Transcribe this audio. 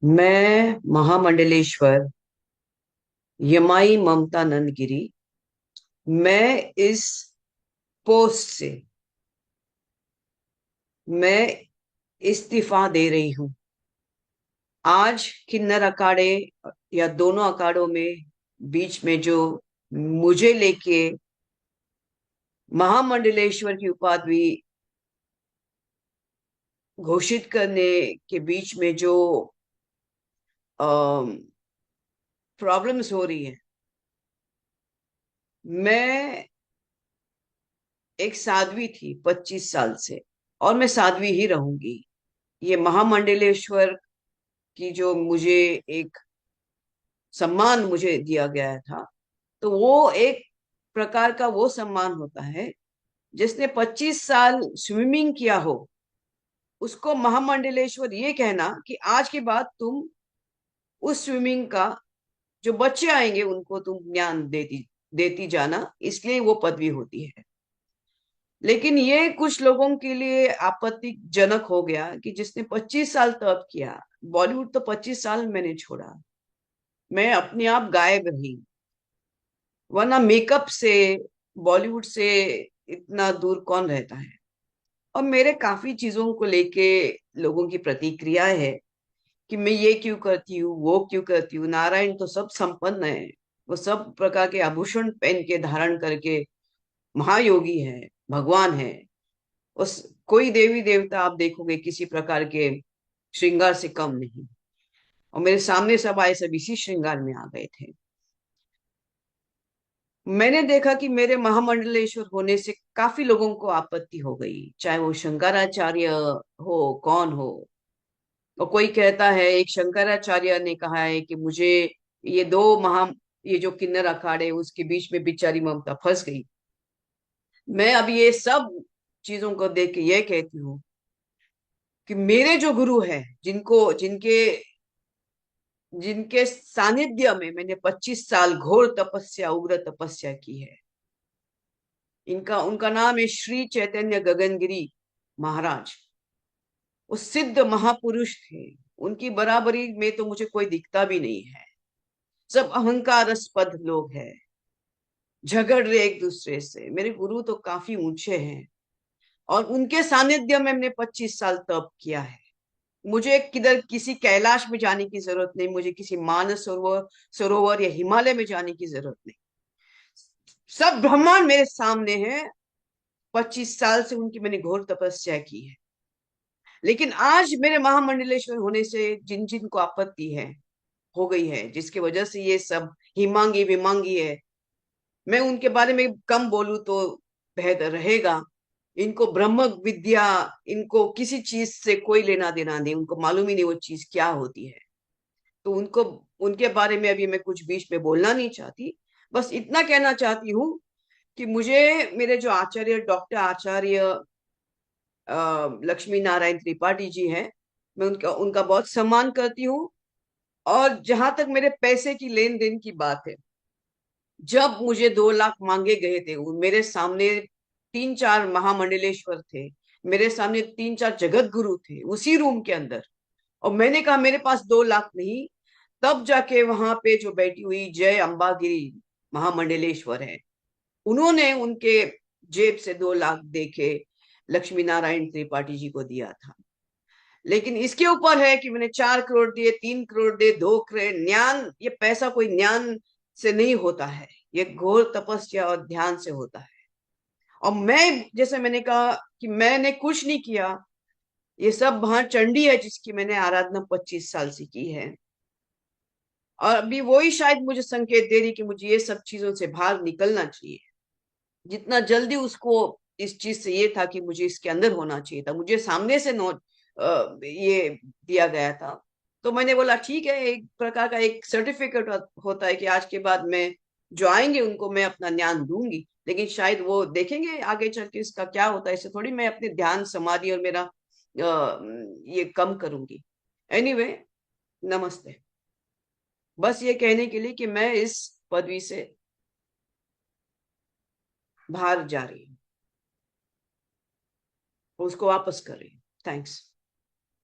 मैं महामंडलेश्वर यमाई ममता नंदगिरी। मैं इस पोस्ट से मैं इस्तीफा दे रही हूं। आज किन्नर अखाड़े या दोनों अखाड़ों में बीच में जो मुझे लेके महामंडलेश्वर की उपाधि घोषित करने के बीच में जो प्रॉब्लम्स हो रही है। मैं एक साध्वी थी 25 साल से, और मैं साध्वी ही रहूंगी। ये महामंडलेश्वर की जो मुझे एक सम्मान मुझे दिया गया था, तो वो एक प्रकार का वो सम्मान होता है। जिसने 25 साल स्विमिंग किया हो, उसको महामंडलेश्वर ये कहना कि आज के बाद तुम उस स्विमिंग का जो बच्चे आएंगे उनको तुम ज्ञान देती देती जाना, इसलिए वो पदवी होती है। लेकिन ये कुछ लोगों के लिए आपत्तिजनक हो गया कि जिसने 25 साल तप किया। बॉलीवुड तो 25 साल मैंने छोड़ा, मैं अपने आप गायब रही। वरना मेकअप से, बॉलीवुड से इतना दूर कौन रहता है। और मेरे काफी चीजों को लेके लोगों की प्रतिक्रियाएं है कि मैं ये क्यों करती हूँ, वो क्यों करती हूँ। नारायण तो सब संपन्न है, वो सब प्रकार के आभूषण पहन के धारण करके महायोगी है, भगवान है। उस कोई देवी देवता आप देखोगे किसी प्रकार के श्रृंगार से कम नहीं। और मेरे सामने सब आए, सब इसी श्रृंगार में आ गए थे। मैंने देखा कि मेरे महामंडलेश्वर होने से काफी लोगों को आपत्ति हो गई, चाहे वो शंकराचार्य हो, कौन हो। और कोई कहता है, एक शंकराचार्य ने कहा है कि मुझे ये दो महा ये जो किन्नर अखाड़े उसके बीच में बेचारी ममता फंस गई। मैं अब ये सब चीजों को देख के ये कहती हूँ कि मेरे जो गुरु हैं, जिनको जिनके जिनके सानिध्य में मैंने 25 साल घोर तपस्या, उग्र तपस्या की है, इनका उनका नाम है श्री चैतन्य गगनगिरी महाराज। वो सिद्ध महापुरुष थे। उनकी बराबरी में तो मुझे कोई दिखता भी नहीं है। सब अहंकारास्पद लोग हैं, झगड़ रहे एक दूसरे से। मेरे गुरु तो काफी ऊंचे हैं, और उनके सानिध्य में मैंने 25 साल तप किया है। मुझे किधर किसी कैलाश में जाने की जरूरत नहीं, मुझे किसी मानस सरोवर सरोवर या हिमालय में जाने की जरूरत नहीं। सब ब्रह्मांड मेरे सामने है। 25 साल से उनकी मैंने घोर तपस्या की है। लेकिन आज मेरे महामंडलेश्वर होने से जिन जिन को आपत्ति है, हो गई है, जिसकी वजह से ये सब हिमांगी विमांगी है, मैं उनके बारे में कम बोलूं तो बेहतर रहेगा। इनको ब्रह्म विद्या, इनको किसी चीज से कोई लेना देना नहीं, उनको मालूम ही नहीं वो चीज क्या होती है। तो उनको, उनके बारे में अभी मैं कुछ बीच में बोलना नहीं चाहती। बस इतना कहना चाहती हूँ कि मुझे मेरे जो आचार्य, डॉक्टर आचार्य लक्ष्मी नारायण त्रिपाठी जी हैं, मैं उनका उनका बहुत सम्मान करती हूँ। और जहां तक मेरे पैसे की लेन देन की बात है, जब मुझे 2 लाख मांगे गए थे, मेरे सामने 3 4 महामंडलेश्वर थे, मेरे सामने 3 4 जगत गुरु थे उसी रूम के अंदर। और मैंने कहा मेरे पास 2 लाख नहीं। तब जाके वहां पे जो बैठी हुई जय अंबागिरी महामंडलेश्वर है, उन्होंने उनके जेब से 2 लाख देके लक्ष्मी नारायण त्रिपाठी जी को दिया था। लेकिन इसके ऊपर है कि मैंने 4 करोड़ दिए, 3 करोड़ दिए, 2 करोड़। ज्ञान, ये पैसा कोई ज्ञान से नहीं होता है, ये घोर तपस्या और ध्यान से होता है। और मैं, जैसे मैंने कहा कि मैंने कुछ नहीं किया, ये सब वहां चंडी है जिसकी मैंने आराधना 25 साल से की है। और अभी वही शायद मुझे संकेत दे रही कि मुझे ये सब चीजों से बाहर निकलना चाहिए। जितना जल्दी उसको इस चीज से ये था कि मुझे इसके अंदर होना चाहिए था, मुझे सामने से नोट ये दिया गया था। तो मैंने बोला ठीक है, एक प्रकार का एक सर्टिफिकेट होता है कि आज के बाद मैं जो आएंगे उनको मैं अपना ज्ञान दूंगी। लेकिन शायद वो देखेंगे आगे चल के इसका क्या होता है। इससे थोड़ी मैं अपने ध्यान समाधि और मेरा ये कम करूंगी। एनीवे, नमस्ते। बस ये कहने के लिए कि मैं इस पदवी से बाहर जा रही हूँ, उसको वापस कर रही हूँ। थैंक्स।